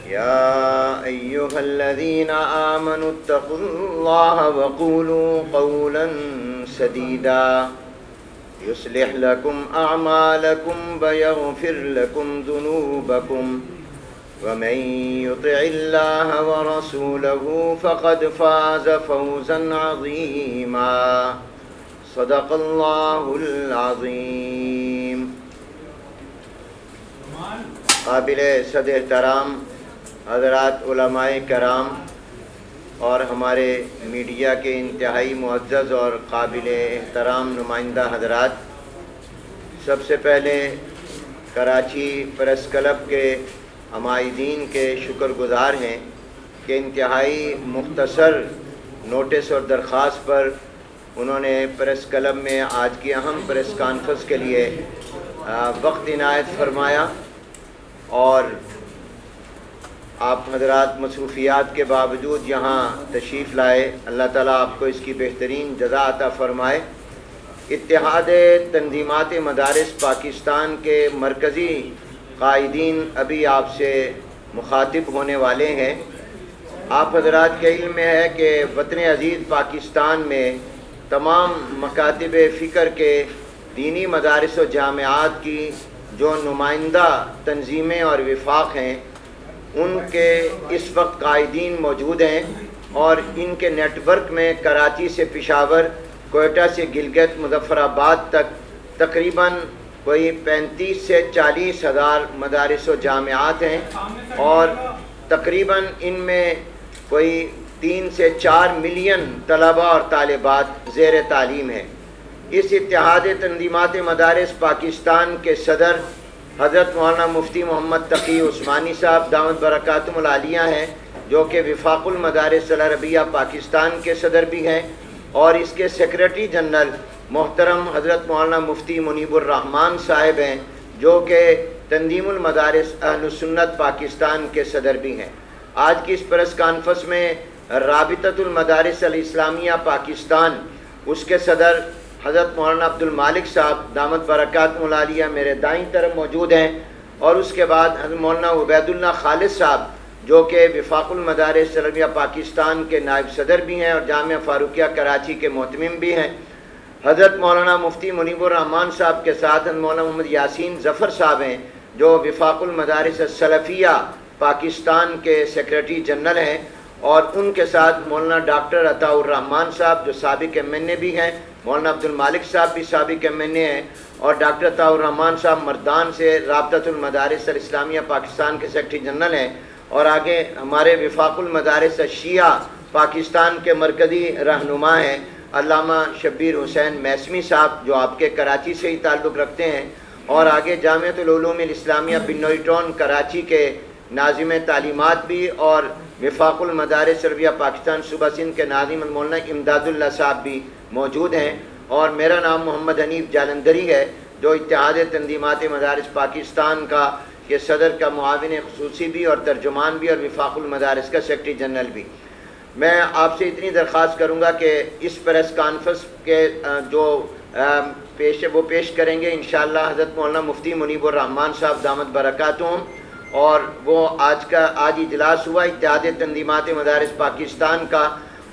يا أيها الذين آمنوا اتقوا الله وقولوا قولا سديدا يصلح لكم أعمالكم ويغفر لكم ذنوبكم ومن يطع الله ورسوله فقد فاز فوزا عظيما صدق الله العظيم. قابل صد احترام حضرات علماء کرام اور ہمارے میڈیا کے انتہائی معزز اور قابل احترام نمائندہ حضرات، سب سے پہلے کراچی پریس کلب کے عمائدین کے شکر گزار ہیں کہ انتہائی مختصر نوٹس اور درخواست پر انہوں نے پریس کلب میں آج کی اہم پریس کانفرنس کے لیے وقت عنایت فرمایا، اور آپ حضرات مصروفیات کے باوجود یہاں تشریف لائے. اللہ تعالیٰ آپ کو اس کی بہترین جزا عطا فرمائے. اتحاد تنظیمات مدارس پاکستان کے مرکزی قائدین ابھی آپ سے مخاطب ہونے والے ہیں. آپ حضرات کے علم میں ہے کہ وطن عزیز پاکستان میں تمام مکاتب فکر کے دینی مدارس و جامعات کی جو نمائندہ تنظیمیں اور وفاق ہیں ان کے اس وقت قائدین موجود ہیں، اور ان کے نیٹ ورک میں کراچی سے پشاور، کوئٹہ سے گلگت، مظفر آباد تک تقریباً کوئی 35 سے 40 ہزار مدارس و جامعات ہیں، اور تقریباً ان میں کوئی 3 سے 4 ملین طلباء اور طالبات زیر تعلیم ہیں. اس اتحاد تنظیمات مدارس پاکستان کے صدر حضرت مولانا مفتی محمد تقی عثمانی صاحب دامت برکاتہم العالیہ ہیں، جو کہ وفاق المدارس العربیہ پاکستان کے صدر بھی ہیں، اور اس کے سیکریٹری جنرل محترم حضرت مولانا مفتی منیب الرحمان صاحب ہیں، جو کہ تنظیم المدارس اہل سنت پاکستان کے صدر بھی ہیں. آج کی اس پریس کانفرنس میں رابطۃ المدارس الاسلامیہ پاکستان، اس کے صدر حضرت مولانا عبد المالک صاحب دامت برکاتہم العالیہ میرے دائیں طرف موجود ہیں، اور اس کے بعد حضرت مولانا عبید اللہ خالد صاحب جو کہ وفاق المدارس عربیہ پاکستان کے نائب صدر بھی ہیں اور جامعہ فاروقیہ کراچی کے محتمم بھی ہیں. حضرت مولانا مفتی منیب الرحمان صاحب کے ساتھ حضرت مولانا محمد یاسین ظفر صاحب ہیں، جو وفاق المدارس السلفیہ پاکستان کے سیکریٹری جنرل ہیں، اور ان کے ساتھ مولانا ڈاکٹر عطاء الرحمان صاحب جو سابق ایم این اے بھی ہیں، مولانا عبد المالک صاحب بھی سابق ایم این اے ہیں، اور ڈاکٹر عطاء الرحمان صاحب مردان سے رابطۃ المدارس الاسلامیہ پاکستان کے سیکریٹری جنرل ہیں، اور آگے ہمارے وفاق المدارس الشیعہ پاکستان کے مرکزی رہنما ہیں علامہ شبیر حسین میسمی صاحب، جو آپ کے کراچی سے ہی تعلق رکھتے ہیں، اور آگے جامعۃ العلوم الاسلامیہ بنوئی ٹاؤن کراچی کے ناظم تعلیمات بھی، اور وفاق المدارس عربیہ پاکستان صوبہ سندھ کے ناظم مولانا امداد اللہ صاحب بھی موجود ہیں. اور میرا نام محمد حنیف جالندری ہے، جو اتحاد تنظیمات مدارس پاکستان کا یہ صدر کا معاون خصوصی بھی اور ترجمان بھی، اور وفاق المدارس کا سیکریٹری جنرل بھی. میں آپ سے اتنی درخواست کروں گا کہ اس پریس کانفرنس کے جو پیش کریں گے انشاءاللہ حضرت مولانا مفتی منیب الرحمان صاحب دامت برکاتہم، اور وہ آج اجلاس ہوا اتحاد تنظیمات مدارس پاکستان کا،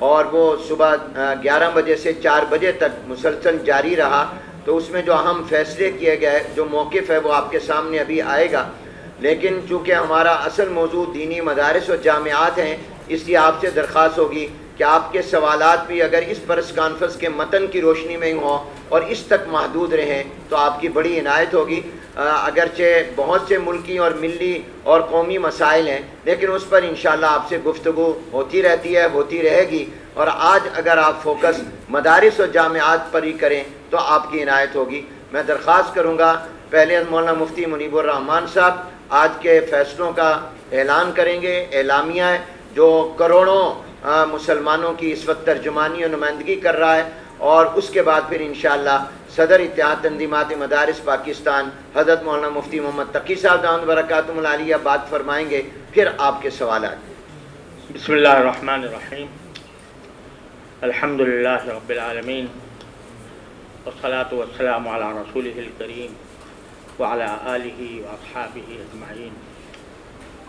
اور وہ صبح 11 بجے سے 4 بجے تک مسلسل جاری رہا. تو اس میں جو اہم فیصلے کیے گئے، جو موقف ہے وہ آپ کے سامنے ابھی آئے گا، لیکن چونکہ ہمارا اصل موضوع دینی مدارس و جامعات ہیں، اس لیے آپ سے درخواست ہوگی کہ آپ کے سوالات بھی اگر اس پریس کانفرنس کے متن کی روشنی میں ہوں اور اس تک محدود رہیں تو آپ کی بڑی عنایت ہوگی. اگرچہ بہت سے ملکی اور ملی اور قومی مسائل ہیں، لیکن اس پر انشاءاللہ آپ سے گفتگو ہوتی رہتی ہے، ہوتی رہے گی، اور آج اگر آپ فوکس مدارس و جامعات پر ہی کریں تو آپ کی عنایت ہوگی. میں درخواست کروں گا پہلے مولانا مفتی منیب الرحمان صاحب آج کے فیصلوں کا اعلان کریں گے. اعلامیہ ہے جو کروڑوں مسلمانوں کی اس وقت ترجمانی اور نمائندگی کر رہا ہے، اور اس کے بعد پھر انشاءاللہ صدر اتحاد تنظیمات مدارس پاکستان حضرت مولانا مفتی محمد تقی صاحب دامت برکاتہم العالیہ بات فرمائیں گے، پھر آپ کے سوالات. بسم اللہ الرحمن الرحیم. الحمدللہ رب العالمین والصلاة والسلام علی رسولہ الکریم وعلی آلہ واصحابہ اجمعین.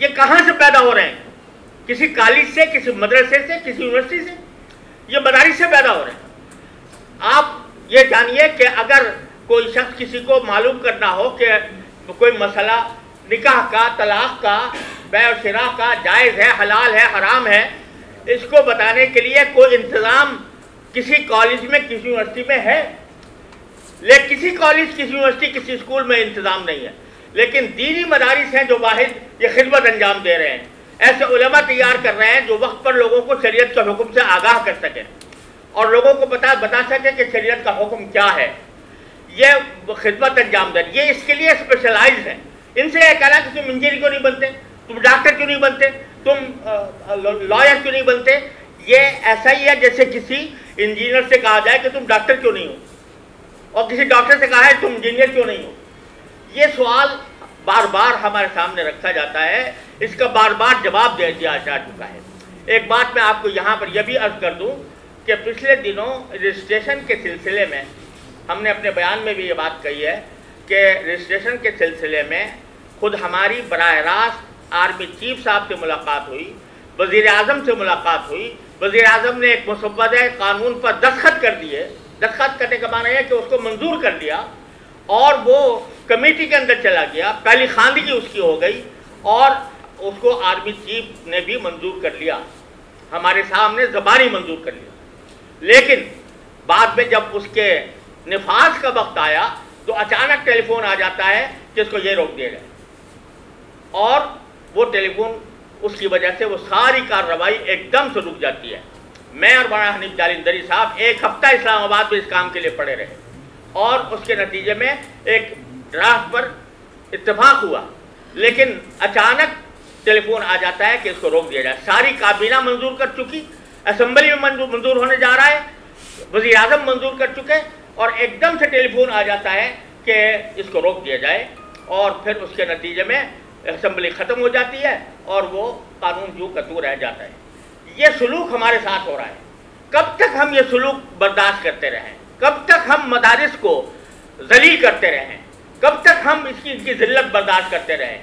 یہ کہاں سے پیدا ہو رہے ہیں؟ کسی کالج سے، کسی مدرسے سے، کسی یونیورسٹی سے؟ یہ مدارس سے پیدا ہو رہے ہیں۔ آپ یہ جانیے کہ اگر کوئی شخص کسی کو معلوم کرنا ہو کہ کوئی مسئلہ نکاح کا، طلاق کا، بیع و شراء کا جائز ہے، حلال ہے، حرام ہے، اس کو بتانے کے لیے کوئی انتظام کسی کالج میں، کسی یونیورسٹی میں ہے؟ لیکن کسی کالج، کسی یونیورسٹی، کسی اسکول میں انتظام نہیں ہے۔ لیکن دینی مدارس ہیں جو واحد یہ خدمت انجام دے رہے ہیں، ایسے علماء تیار کر رہے ہیں جو وقت پر لوگوں کو شریعت کے حکم سے آگاہ کر سکیں اور لوگوں کو بتا سکیں کہ شریعت کا حکم کیا ہے۔ یہ خدمت انجام دے، یہ اس کے لیے اسپیشلائز ہیں۔ ان سے یہ کہنا کہ تم انجینئر کیوں نہیں بنتے، تم ڈاکٹر کیوں نہیں بنتے، تم لائر کیوں نہیں بنتے، یہ ایسا ہی ہے جیسے کسی انجینئر سے کہا جائے کہ تم ڈاکٹر کیوں نہیں ہو، اور کسی ڈاکٹر سے کہا ہے تم انجینئر کیوں نہیں ہو۔ یہ سوال بار بار ہمارے سامنے رکھا جاتا ہے، اس کا بار بار جواب دے دیا جا چکا ہے۔ ایک بات میں آپ کو یہاں پر یہ بھی عرض کر دوں کہ پچھلے دنوں رجسٹریشن کے سلسلے میں ہم نے اپنے بیان میں بھی یہ بات کہی ہے کہ رجسٹریشن کے سلسلے میں خود ہماری براہ راست آرمی چیف صاحب سے ملاقات ہوئی، وزیر اعظم سے ملاقات ہوئی۔ وزیر اعظم نے ایک مسودہ قانون پر دستخط کر دیے۔ دستخط کرنے کا معنی ہے کہ اس کو منظور کر دیا اور وہ کمیٹی کے اندر چلا گیا، پہلی خواندگی اس کی ہو گئی اور اس کو آرمی چیف نے بھی منظور کر لیا، ہمارے سامنے زبانی منظور کر لیا۔ لیکن بعد میں جب اس کے نفاذ کا وقت آیا تو اچانک ٹیلی فون آ جاتا ہے کہ اس کو یہ روک دیا جائے، اور وہ ٹیلی فون اس کی وجہ سے وہ ساری کارروائی ایک دم سے رک جاتی ہے۔ میں اور مولانا حنیف جالندھری صاحب ایک ہفتہ اسلام آباد میں اس کام کے لیے پڑے رہے اور اس کے نتیجے میں ایک ڈرافٹ پر اتفاق ہوا، لیکن اچانک ٹیلی فون آ جاتا ہے کہ اس کو روک دیا جائے۔ ساری کابینہ منظور کر چکی، اسمبلی میں منظور ہونے جا رہا ہے، وزیر اعظم منظور کر چکے، اور ایک دم سے ٹیلی فون آ جاتا ہے کہ اس کو روک دیا جائے، اور پھر اس کے نتیجے میں اسمبلی ختم ہو جاتی ہے اور وہ قانون جو کا تو رہ جاتا ہے۔ یہ سلوک ہمارے ساتھ ہو رہا ہے۔ کب تک ہم یہ سلوک برداشت کرتے رہیں؟ کب تک ہم مدارس کو ذلیل کرتے رہیں؟ کب تک ہم اس کی ذلت برداشت کرتے رہیں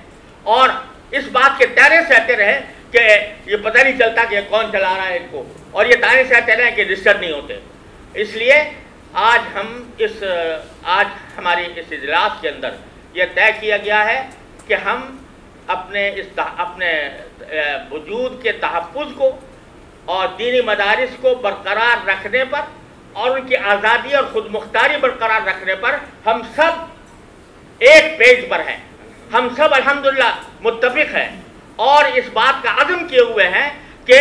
اور اس بات کے تانے سہتے رہیں کہ یہ پتہ نہیں چلتا کہ کون چلا رہا ہے ان کو، اور یہ تانے سہتے رہیں کہ رجسٹر نہیں ہوتے؟ اس لیے آج ہماری اس اجلاس کے اندر یہ طے کیا گیا ہے کہ ہم اپنے وجود کے تحفظ کو اور دینی مدارس کو برقرار رکھنے پر اور ان کی آزادی اور خود مختاری برقرار رکھنے پر ہم سب ایک پیج پر ہیں، ہم سب الحمدللہ متفق ہیں اور اس بات کا عزم کیے ہوئے ہیں کہ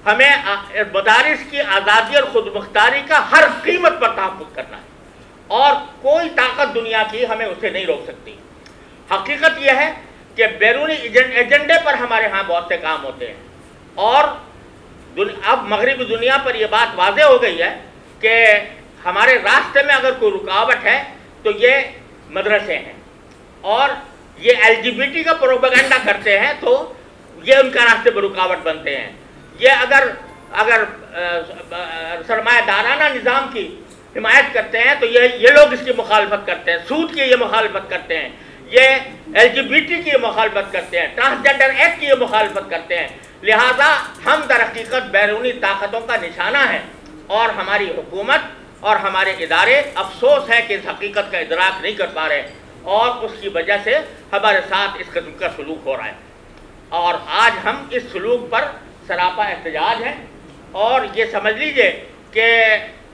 ہمیں مدارس کی آزادی اور خود مختاری کا ہر قیمت پر تحفظ کرنا ہے، اور کوئی طاقت دنیا کی ہمیں اسے نہیں روک سکتی۔ حقیقت یہ ہے کہ بیرونی ایجنڈے پر ہمارے ہاں بہت سے کام ہوتے ہیں، اور اب مغربی دنیا پر یہ بات واضح ہو گئی ہے کہ ہمارے راستے میں اگر کوئی رکاوٹ ہے تو یہ مدرسے ہیں، اور یہ LGBT کا پروپیگنڈا کرتے ہیں تو یہ ان کا راستے پر رکاوٹ بنتے ہیں۔ یہ اگر سرمایہ دارانہ نظام کی حمایت کرتے ہیں تو یہ لوگ اس کی مخالفت کرتے ہیں، سود کی یہ مخالفت کرتے ہیں، یہ LGBT کی مخالفت کرتے ہیں، ٹرانسجنڈر ایکٹ کی یہ مخالفت کرتے ہیں۔ لہذا ہم در حقیقت بیرونی طاقتوں کا نشانہ ہیں، اور ہماری حکومت اور ہمارے ادارے افسوس ہے کہ اس حقیقت کا ادراک نہیں کر پا رہے، اور اس کی وجہ سے ہمارے ساتھ اس قسم کا سلوک ہو رہا ہے، اور آج ہم اس سلوک پر سراپا احتجاج ہیں۔ اور یہ سمجھ لیجئے کہ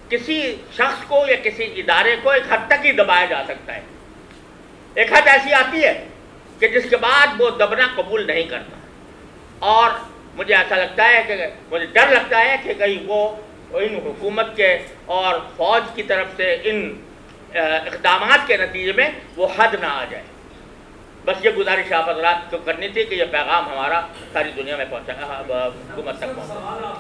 کسی شخص کو یا کسی ادارے کو ایک حد تک ہی دبایا جا سکتا ہے، ایک حد ایسی آتی ہے کہ جس کے بعد وہ دبنا قبول نہیں کرتا، اور مجھے ایسا لگتا ہے کہ مجھے ڈر لگتا ہے کہ کہیں وہ ان حکومت کے اور فوج کی طرف سے ان اقدامات کے نتیجے میں وہ حد نہ آ جائے۔ بس یہ گزارش آپ حضرات کو کرنی تھی کہ یہ پیغام ہمارا ساری دنیا میں پہنچا، حکومت تک پہنچا۔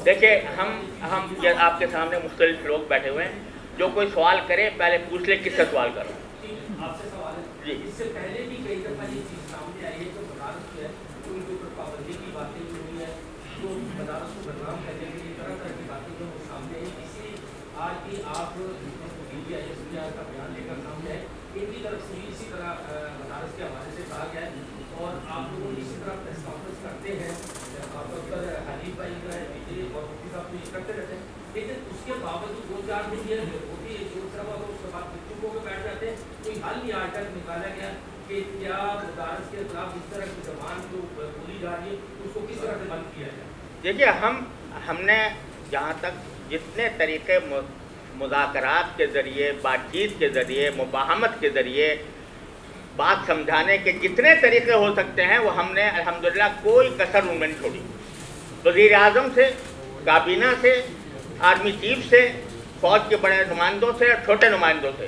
دیکھیں ہم یہ آپ کے سامنے مختلف لوگ بیٹھے ہوئے ہیں، جو کوئی سوال کرے پہلے پوچھ لے کس سے سوال کرو۔ آپ سے سوال ہے جی، اس سے پہلے بھی کئی دفعہ یہ چیز سامنے آئی ہے کہ مدارس جو ہے ان کے اوپر پابندی کی باتیں جو ہوئی ہے، تو مدارس کو بدنام کرنے کے لیے طرح طرح کی باتیں جو سامنے آئی، اس لیے آج بھی آپ کا بیان لے کر سامنے ہے۔ ان کی طرف سے اسی طرح مدارس کے حوالے سے کہا گیا ہے اور آپ لوگوں اسی طرح پریس کانفرنس کرتے ہیں, حنیف بھائی جو ہے اور مفتی صاحب تو یہ کرتے رہتے ہیں, لیکن اس کے باوجود 2-4 دن یہ ہوتی ہے شور شرابہ, اس کے بعد چپ ہو کے بیٹھ جاتے ہیں. کوئی حل نہیں آج تک نکالا گیا کہ کیا مدارس کے خلاف اس طرح کی زبان جو بولی جا رہی ہے اس کو کس طرح سے بند کیا جائے. دیکھیے, ہم نے جہاں تک جتنے طریقے مذاکرات کے ذریعے, بات چیت کے ذریعے, مفاہمت کے ذریعے بات سمجھانے کے جتنے طریقے ہو سکتے ہیں وہ ہم نے الحمدللہ کوئی کسر ان میں نہیں چھوڑی. وزیر اعظم سے, کابینہ سے, آرمی چیف سے, فوج کے بڑے نمائندوں سے, چھوٹے نمائندوں سے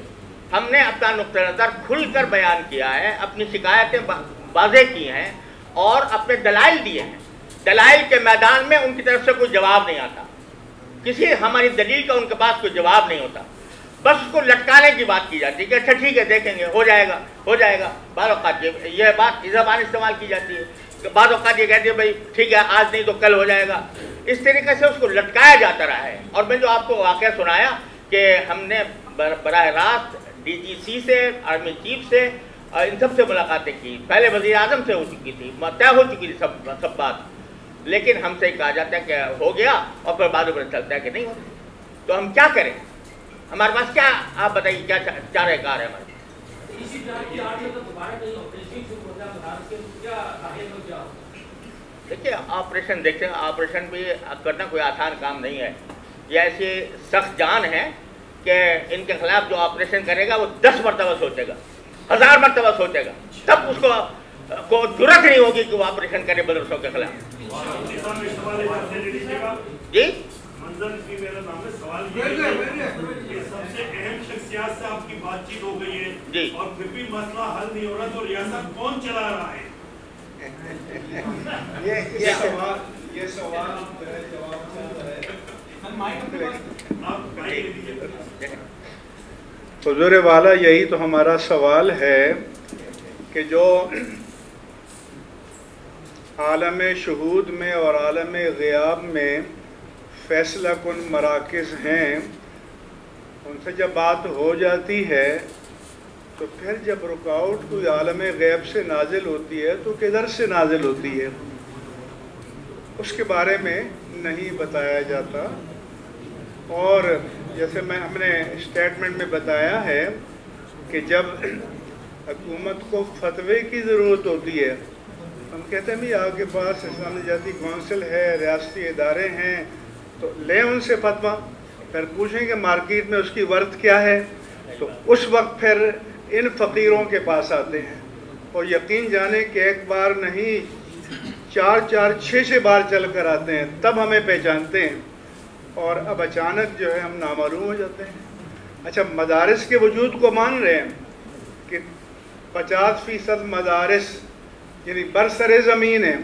ہم نے اپنا نقطہ نظر کھل کر بیان کیا ہے, اپنی شکایتیں واضح کی ہیں اور اپنے دلائل دیے ہیں. دلائل کے میدان میں ان کی طرف سے کوئی جواب نہیں آتا, کسی ہماری دلیل کا ان کے پاس کوئی جواب نہیں ہوتا, بس اس کو لٹکانے کی بات کی جاتی ہے کہ اچھا ٹھیک ہے دیکھیں گے, ہو جائے گا ہو جائے گا. بعض اوقات یہ بات زبان استعمال کی جاتی ہے, بعض اوقات یہ کہتے ہیں بھائی ٹھیک ہے آج نہیں تو کل ہو جائے گا. اس طریقے سے اس کو لٹکایا جاتا رہا ہے. اور میں جو آپ کو واقعہ سنایا کہ ہم نے براہ راست DGC سے, آرمی چیف سے, ان سب سے ملاقاتیں کی. پہلے وزیر اعظم سے ہو چکی تھی, طے ہو چکی تھی سب بات, لیکن ہم سے کہا جاتا ہے کہ ہو گیا اور پھر بعد میں چلتا ہے کہ نہیں ہو. تو ہم کیا کریں, ہمارے پاس کیا, آپ بتائیے کیا چارہ کار ہے ہمارے پاس. اسی طرح کی آج اگر دوبارہ نہیں آپریشن شروع ہوتا ہے مدارس کے تو کیا راہے میں کیا ہوتا ہے. دیکھیے آپریشن, دیکھیں آپریشن بھی کرنا کوئی آسان کام نہیں ہے. یہ ایسی سخت جان ہے کہ ان کے خلاف جو آپریشن کرے گا وہ 10 مرتبہ سوچے گا, 1000 مرتبہ سوچے گا, تب اس کو جرأت نہیں ہوگی کہ وہ آپریشن کرے مدرسوں کے خلاف. جی میرا نام ہے, سوال یہ ہے کہ سب سے اہم شخصیات سے آپ کی بات چیت ہو گئی ہے اور پھر بھی مسئلہ حل نہیں ہو رہا, تو ریاست کون چلا رہا ہے؟ یہ سوال حضور والا, یہی تو ہمارا سوال ہے کہ جو عالم شہود میں اور عالم غیاب میں فیصلہ کن مراکز ہیں, ان سے جب بات ہو جاتی ہے تو پھر جب رکاوٹ کوئی عالم غیب سے نازل ہوتی ہے تو کدھر سے نازل ہوتی ہے اس کے بارے میں نہیں بتایا جاتا. اور جیسے ہم نے اسٹیٹمنٹ میں بتایا ہے کہ جب حکومت کو فتوے کی ضرورت ہوتی ہے, ہم کہتے ہیں آپ کے پاس اسلامی جاتی کونسل ہے, ریاستی ادارے ہیں, تو لیں ان سے فتویٰ, پھر پوچھیں کہ مارکیٹ میں اس کی ورتھ کیا ہے, تو اس وقت پھر ان فقیروں کے پاس آتے ہیں. اور یقین جانے کہ ایک بار نہیں 4-4, 6 بار چل کر آتے ہیں, تب ہمیں پہچانتے ہیں, اور اب اچانک جو ہے ہم نامعلوم ہو جاتے ہیں. اچھا, مدارس کے وجود کو مان رہے ہیں کہ 50% مدارس یعنی برسر زمین ہیں,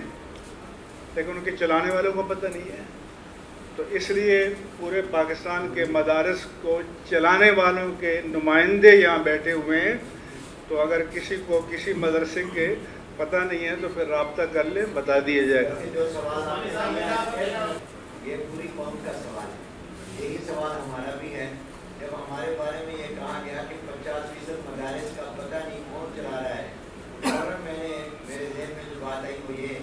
لیکن ان کے چلانے والوں کو پتہ نہیں ہے. تو اس لیے پورے پاکستان کے مدارس کو چلانے والوں کے نمائندے یہاں بیٹھے ہوئے ہیں, تو اگر کسی کو کسی مدرسے کے پتہ نہیں ہے تو پھر رابطہ کر لیں, بتا دیا جائے گا. جو سوال یہ پوری قوم کا سوال ہے, یہی سوال ہمارا بھی ہے. جب ہمارے بارے میں یہ کہا گیا کہ 50% مدارس کا پتہ نہیں کون چلا رہا ہے, اور میرے ذہن میں جو بات آئی وہ یہ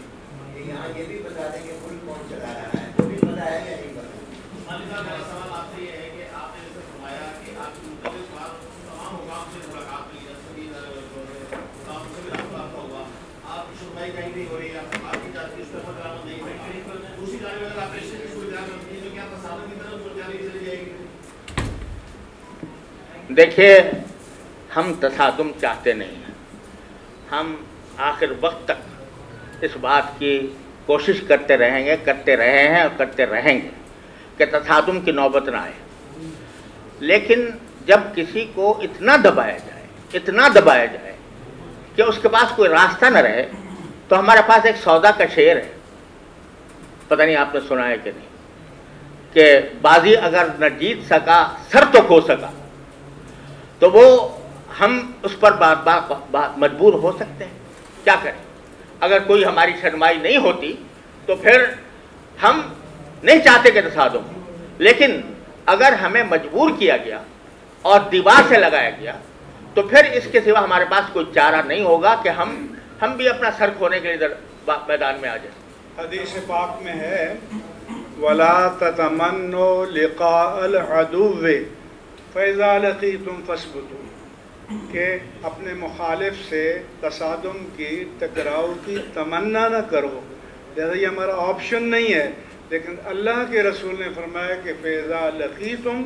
کہ یہاں یہ بھی بتا دیں کہ ملک کون چلا رہا ہے, وہ بھی پتہ ہے یا نہیں پتہ. میرا سوال آپ سے یہ ہے کہ آپ نے جیسے فرمایا کہ آپ کی تمام حکام سے ملاقات ہوئی, ہوگا آپ کی سنوائی کہیں نہیں ہو رہی, آپ کی جانچ کی طرف برآمد نہیں ہوئی, دوسری جانب اگر آپریشن کی صورتحال بنتی ہے تو کیا فسادوں کی طرف صورتحال چلی جائے گی؟ دیکھیے, ہم تصادم چاہتے نہیں ہیں. ہم آخر وقت تک اس بات کی کوشش کرتے رہیں گے, کرتے رہے ہیں اور کرتے رہیں گے کہ تصادم کی نوبت نہ آئے. لیکن جب کسی کو اتنا دبایا جائے کہ اس کے پاس کوئی راستہ نہ رہے, تو ہمارے پاس ایک سودا کا شعر ہے, پتہ نہیں آپ نے سنا ہے کہ نہیں, کہ بازی اگر نہ جیت سکا سر تو کھو سکا. تو وہ ہم اس پر مجبور ہو سکتے ہیں, کیا کریں. اگر کوئی ہماری شرمائی نہیں ہوتی تو پھر ہم نہیں چاہتے کہ تصادم ہو, لیکن اگر ہمیں مجبور کیا گیا اور دیوار سے لگایا گیا تو پھر اس کے سوا ہمارے پاس کوئی چارہ نہیں ہوگا کہ ہم ہم بھی اپنا سر کھونے کے لیے میدان میں آ جائیں۔ حدیث پاک میں ہے وَلَا تَتَمَنُّوا لِقَاءَ الْعَدُوِّ فَإِذَا لَقِيتُمْ فَاثْبُتُوا، کہ اپنے مخالف سے تصادم کی، ٹکراؤ کی تمنا نہ کرو، لہذا یہ ہمارا آپشن نہیں ہے، لیکن اللہ کے رسول نے فرمایا کہ فَإِذَا لَقِيتُمْ،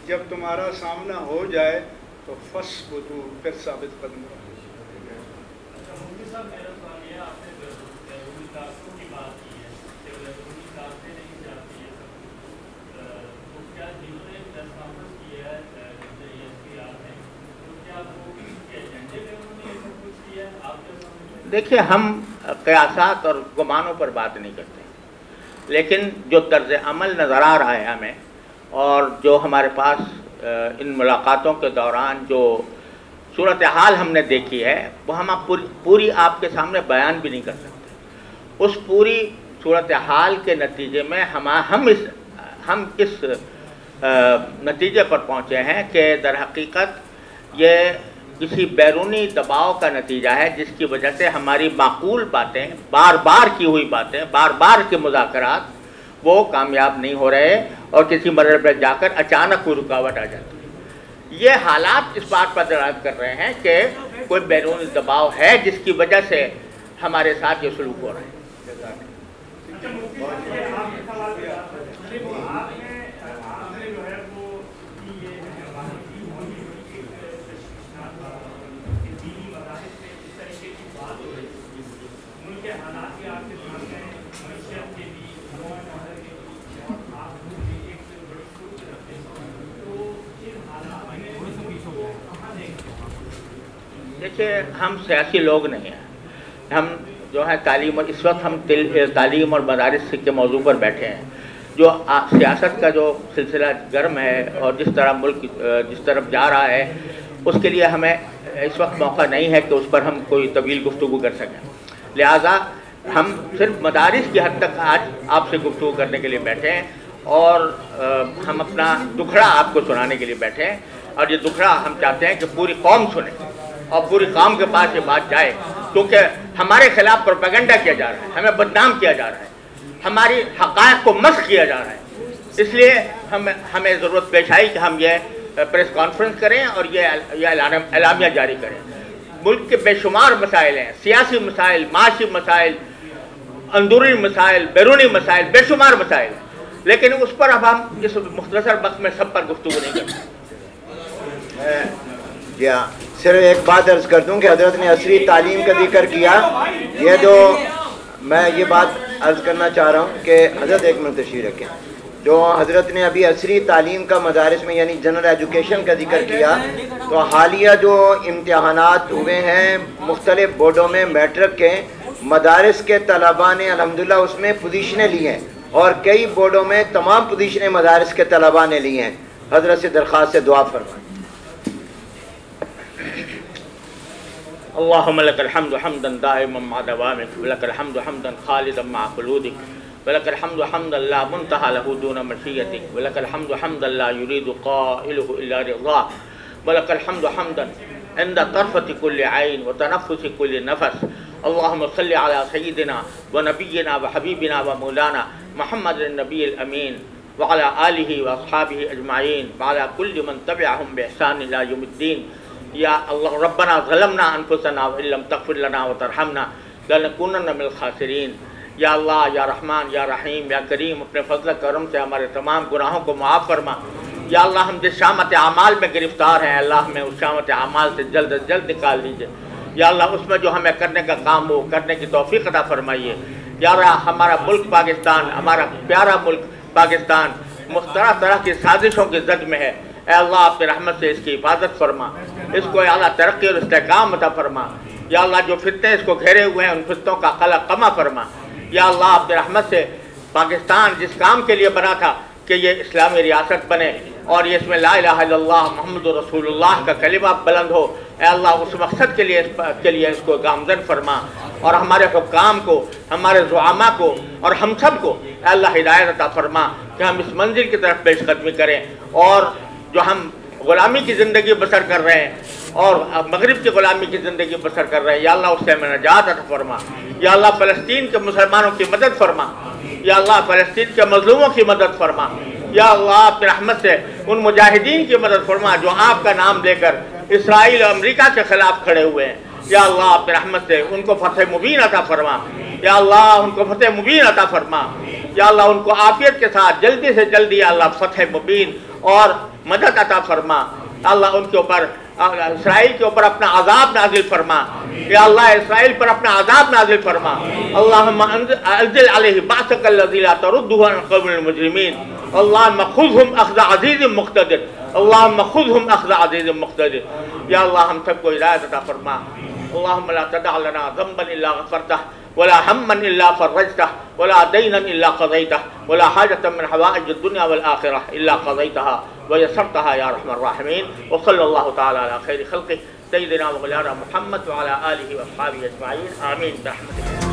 جب تمہارا سامنا ہو جائے تو فَاثْبُتُوا، پھر ثابت قدم رہو۔ دیکھیے، ہم قیاسات اور گمانوں پر بات نہیں کرتے، لیکن جو طرز عمل نظر آ رہا ہے ہمیں، اور جو ہمارے پاس ان ملاقاتوں کے دوران جو صورتحال ہم نے دیکھی ہے، وہ ہم پوری آپ کے سامنے بیان بھی نہیں کر سکتے۔ اس پوری صورتحال کے نتیجے میں ہم اس نتیجے پر پہنچے ہیں کہ در حقیقت یہ کسی بیرونی دباؤ کا نتیجہ ہے، جس کی وجہ سے ہماری معقول باتیں، بار بار کی ہوئی باتیں، بار بار کے مذاکرات وہ کامیاب نہیں ہو رہے، اور کسی مرحلے پر جا کر اچانک کوئی رکاوٹ آ جاتی ہے۔ یہ حالات اس بات پر دلالت کر رہے ہیں کہ کوئی بیرونی دباؤ ہے جس کی وجہ سے ہمارے ساتھ یہ سلوک ہو رہا ہے۔ دیکھیے، ہم سیاسی لوگ نہیں ہیں، ہم جو ہے تعلیم، اور اس وقت ہم تعلیم اور مدارس کے موضوع پر بیٹھے ہیں۔ جو سیاست کا جو سلسلہ گرم ہے اور جس طرح ملک جس طرف جا رہا ہے، اس کے لیے ہمیں اس وقت موقع نہیں ہے کہ اس پر ہم کوئی طویل گفتگو کر سکیں، لہٰذا ہم صرف مدارس کی حد تک آج آپ سے گفتگو کرنے کے لیے بیٹھے ہیں، اور ہم اپنا دکھڑا آپ کو سنانے کے لیے بیٹھے ہیں، اور یہ دکھڑا ہم چاہتے ہیں کہ پوری قوم سنے اور پوری قوم کے پاس یہ بات جائے، کیونکہ ہمارے خلاف پروپیگنڈا کیا جا رہا ہے، ہمیں بدنام کیا جا رہا ہے، ہماری حقائق کو مسخ کیا جا رہا ہے۔ اس لیے ہمیں ضرورت پیش آئی کہ ہم یہ پریس کانفرنس کریں اور یہ اعلامیہ جاری کریں۔ ملک کے بے شمار مسائل ہیں، سیاسی مسائل، معاشی مسائل، اندرونی مسائل، بیرونی مسائل، بے شمار مسائل ہیں، لیکن اس پر اب ہم اس مختصر وقت میں سب پر گفتگو نہیں کرتے۔ جی ہاں، صرف ایک بات عرض کر دوں کہ حضرت نے عصری تعلیم کا ذکر کیا، یہ جو میں یہ بات عرض کرنا چاہ رہا ہوں کہ حضرت ایک منٹ تشریف رکھیں، جو حضرت نے ابھی عصری تعلیم کا مدارس میں یعنی جنرل ایجوکیشن کا ذکر کیا، تو حالیہ جو امتحانات ہوئے ہیں مختلف بورڈوں میں، میٹرک کے مدارس کے طلباء نے الحمدللہ اس میں پوزیشنیں لی ہیں، اور کئی بورڈوں میں تمام پوزیشنیں مدارس کے طلباء نے لی ہیں۔ حضرت سے درخواست سے دعا فرمائیں۔ اللهم لك الحمد حمدا دائما مع دوامك، ولك الحمد حمدا خالدا مع خلودك، ولك الحمد حمدا لا منتهى له دون مشيئتك، ولك الحمد حمدا لا يريد قائله الا رضاك، ولك الحمد حمدا عند طرفة كل عين وتنفس كل نفس۔ اللهم صل على سيدنا ونبينا وحبيبنا ومولانا محمد النبي الأمين وعلى آله وأصحابه أجمعين وعلى كل من تبعهم بإحسان إلى يوم الدين۔ یا اللہ ربنا ظلمنا انفسنا وان لم تغفر لنا وترحمنا لنکونن من الخاسرین۔ یا اللہ، یا رحمان، یا رحیم، یا کریم، اپنے فضل کرم سے ہمارے تمام گناہوں کو معاف فرما۔ یا اللہ، ہم جس شامت اعمال میں گرفتار ہیں، اللہ ہمیں اس شامت اعمال سے جلد از جلد نکال دیجیے۔ یا اللہ، اس میں جو ہمیں کرنے کا کام ہو کرنے کی توفیق عطا فرمائیے۔ یا اللہ، ہمارا ملک پاکستان، ہمارا پیارا ملک پاکستان طرح طرح کی سازشوں کی زد میں ہے، اے اللہ اپنی رحمت سے اس کی حفاظت فرما، اس کو اے اللہ ترقی اور استحکام عطا فرما۔ یا اللہ، جو فتنے اس کو گھیرے ہوئے ہیں ان فتنوں کا قلع قمع فرما۔ یا اللہ، اپنی رحمت سے پاکستان جس کام کے لیے بنا تھا کہ یہ اسلامی ریاست بنے اور یہ اس میں لا الہ الا اللہ محمد رسول اللہ کا کلمہ بلند ہو، اے اللہ اس مقصد کے لیے اس کو گامزن فرما، اور ہمارے حکام کو، ہمارے زعماء کو اور ہم سب کو اے اللہ ہدایت عطا فرما کہ ہم اس منزل کی طرف پیش قدمی کریں، اور جو ہم غلامی کی زندگی بسر کر رہے ہیں اور مغرب کی غلامی کی زندگی بسر کر رہے ہیں، یا اللہ اس سے ہمیں نجات عطا فرما، یا اللہ فلسطین کے مسلمانوں کی مدد فرما، یا اللہ فلسطین کے مظلوموں کی مدد فرما، یا اللہ اپنی رحمت سے ان مجاہدین کی مدد فرما جو آپ کا نام لے کر اسرائیل اور امریکہ کے خلاف کھڑے ہوئے ہیں، یا اللہ اپنی رحمت سے ان کو فتح مبین عطا فرما، یا اللہ ان کو فتح مبین عطا فرما، یا اللہ ان کو عافیت کے ساتھ جلدی سے جلدی یا اللہ فتح مبین اور مدد عطا فرما، اللہ ان کے اوپر اسرائیل کے اوپر اپنا عذاب نازل فرما، یا اللہ اسرائیل پر اپنا عذاب نازل فرما، اللہم انزل علیہ بعثک الذی لا تردہ عن قوم المجرمین، اللہم خذہم اخذ عزیز مقتدر، اللہم خذہم اخذ عزیز مقتدر، یا اللہ ہم سب کو ہدایت عطا فرما، اللہم لا تدع لنا ذنبا الا غفرتہ ولا ہما الا فرجتہ ولا دینا الا قضیتہ ولا حاجة من حوائج الدنیا والآخرہ الا قضیتہا ويسرتها يا رحم الراحمين، وصلى الله تعالى على خير خلقه سيدنا ومولانا محمد وعلى آله وأصحابه أجمعين، آمين برحمتك.